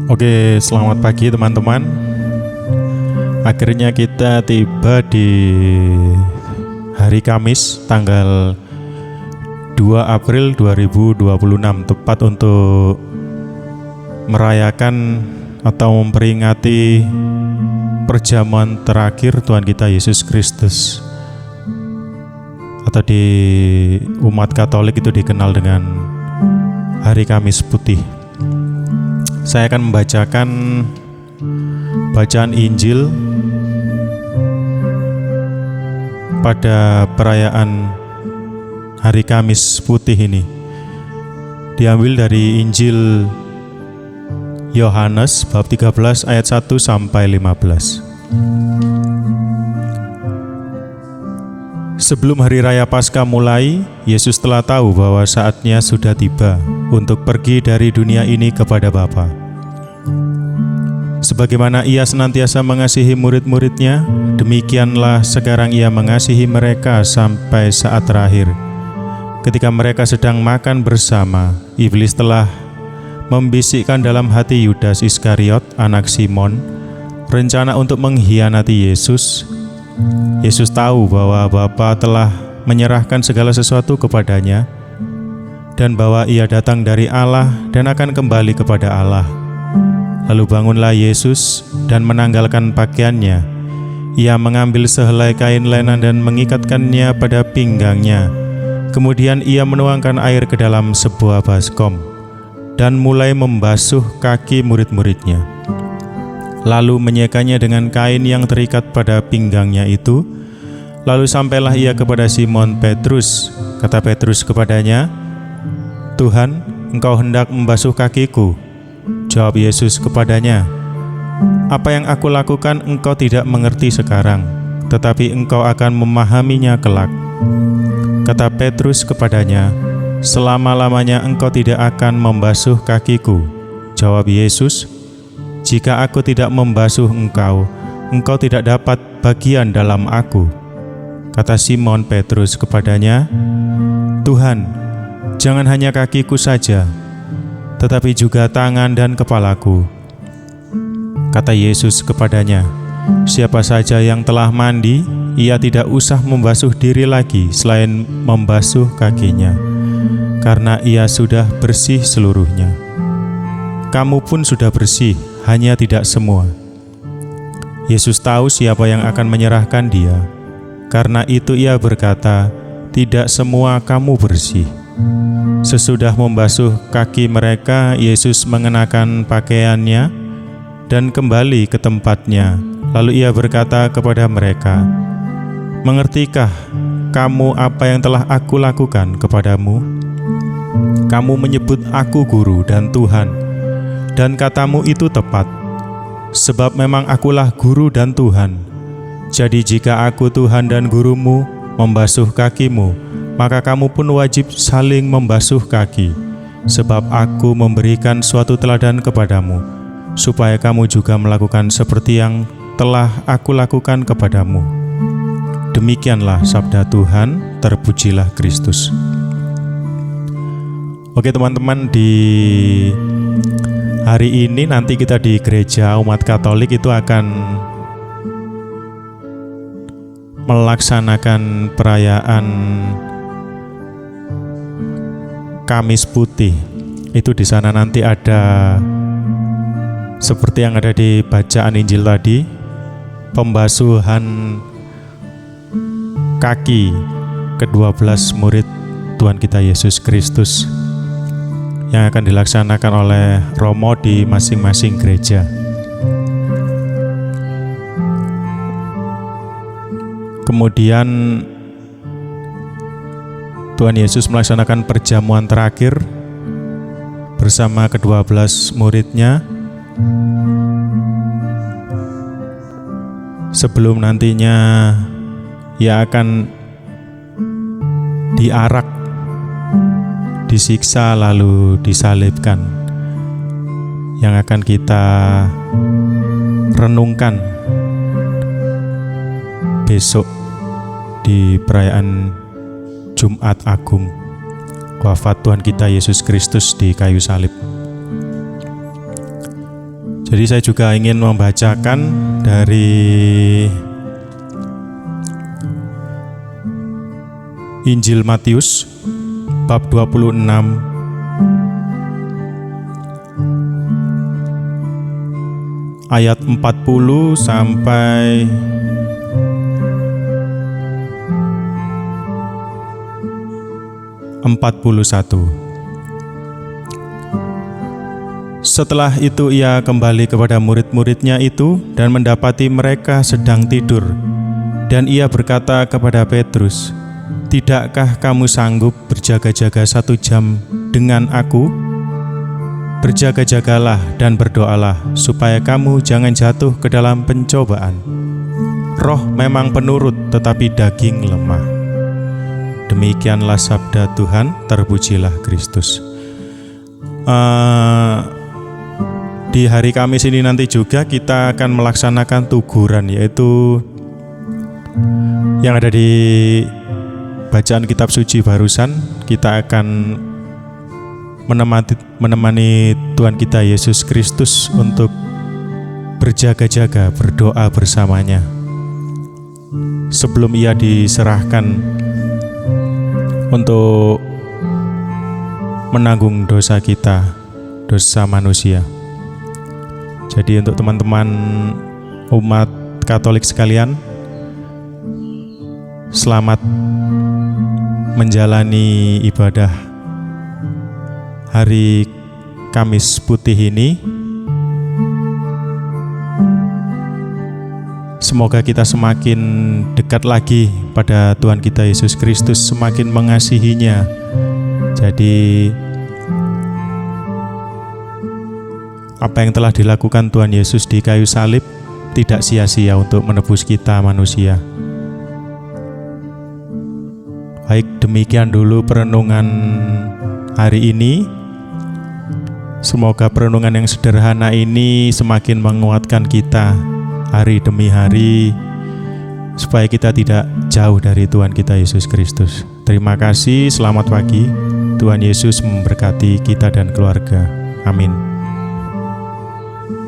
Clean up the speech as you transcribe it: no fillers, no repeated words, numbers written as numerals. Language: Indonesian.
Oke, selamat pagi teman-teman. Akhirnya kita tiba di hari Kamis tanggal 2 April 2026, tepat untuk merayakan atau memperingati perjamuan terakhir Tuhan kita Yesus Kristus, atau di umat Katolik itu dikenal dengan Hari Kamis Putih. Saya akan membacakan bacaan Injil pada perayaan Hari Kamis Putih ini. Diambil dari Injil Yohanes bab 13 ayat 1 sampai 15. Sebelum hari raya Paskah mulai, Yesus telah tahu bahwa saatnya sudah tiba untuk pergi dari dunia ini kepada Bapa. Sebagaimana Ia senantiasa mengasihi murid-muridnya, demikianlah sekarang Ia mengasihi mereka sampai saat terakhir. Ketika mereka sedang makan bersama, iblis telah membisikkan dalam hati Yudas Iskariot, anak Simon, rencana untuk mengkhianati Yesus. Yesus tahu bahwa Bapa telah menyerahkan segala sesuatu kepadanya dan bahwa Ia datang dari Allah dan akan kembali kepada Allah. Lalu bangunlah Yesus dan menanggalkan pakaiannya. Ia mengambil sehelai kain lenan dan mengikatkannya pada pinggangnya. Kemudian Ia menuangkan air ke dalam sebuah baskom dan mulai membasuh kaki murid-muridnya. Lalu menyekanya dengan kain yang terikat pada pinggangnya itu. Lalu sampailah Ia kepada Simon Petrus. Kata Petrus kepadanya, "Tuhan, Engkau hendak membasuh kakiku?" Jawab Yesus kepadanya, "Apa yang aku lakukan engkau tidak mengerti sekarang, tetapi engkau akan memahaminya kelak." Kata Petrus kepadanya, "Selama-lamanya engkau tidak akan membasuh kakiku." Jawab Yesus, "Jika aku tidak membasuh engkau, engkau tidak dapat bagian dalam aku." Kata Simon Petrus kepadanya, "Tuhan, jangan hanya kakiku saja, tetapi juga tangan dan kepalaku." Kata Yesus kepadanya, "Siapa saja yang telah mandi, ia tidak usah membasuh diri lagi selain membasuh kakinya, karena ia sudah bersih seluruhnya. Kamu pun sudah bersih, hanya tidak semua." Yesus tahu siapa yang akan menyerahkan Dia. Karena itu Ia berkata, "Tidak semua kamu bersih." Sesudah membasuh kaki mereka, Yesus mengenakan pakaiannya dan kembali ke tempatnya. Lalu Ia berkata kepada mereka, "Mengertikah kamu apa yang telah aku lakukan kepadamu? Kamu menyebut aku guru dan Tuhan, dan katamu itu tepat, sebab memang akulah guru dan Tuhan. Jadi jika aku Tuhan dan gurumu membasuh kakimu, maka kamu pun wajib saling membasuh kaki, sebab aku memberikan suatu teladan kepadamu, supaya kamu juga melakukan seperti yang telah aku lakukan kepadamu." Demikianlah sabda Tuhan, terpujilah Kristus. Oke teman-teman, di hari ini nanti kita di gereja umat Katolik itu akan melaksanakan perayaan Kamis Putih. Itu di sana nanti ada seperti yang ada di bacaan Injil tadi, pembasuhan kaki ke-12 murid Tuhan kita Yesus Kristus yang akan dilaksanakan oleh Romo di masing-masing gereja. Kemudian Tuhan Yesus melaksanakan perjamuan terakhir bersama ke-12 muridnya sebelum nantinya Ia akan diarak, disiksa lalu disalibkan, yang akan kita renungkan besok di perayaan Jumat Agung, wafat Tuhan kita Yesus Kristus di kayu salib. Jadi saya juga ingin membacakan dari Injil Matius bab 26 ayat 40 sampai 41. Setelah itu ia kembali kepada murid-muridnya itu dan mendapati mereka sedang tidur. Dan ia berkata kepada Petrus, "Tidakkah kamu sanggup berjaga-jaga 1 jam dengan aku? Berjaga-jagalah dan berdoalah, supaya kamu jangan jatuh ke dalam pencobaan. Roh memang penurut, tetapi daging lemah." Demikianlah sabda Tuhan, terpujilah Kristus. Di hari Kamis ini nanti juga kita akan melaksanakan tuguran, yaitu yang ada di bacaan kitab suci barusan. Kita akan menemani Tuhan kita Yesus Kristus untuk berjaga-jaga, berdoa bersamanya sebelum ia diserahkan untuk menanggung dosa kita, dosa manusia. Jadi untuk teman-teman umat Katolik sekalian, selamat menjalani ibadah hari Kamis Putih ini. Semoga kita semakin dekat lagi pada Tuhan kita Yesus Kristus, semakin mengasihinya. Jadi apa yang telah dilakukan Tuhan Yesus di kayu salib tidak sia-sia untuk menebus kita manusia. Baik, demikian dulu perenungan hari ini. Semoga perenungan yang sederhana ini semakin menguatkan kita hari demi hari, supaya kita tidak jauh dari Tuhan kita Yesus Kristus. Terima kasih, selamat pagi. Tuhan Yesus memberkati kita dan keluarga. Amin.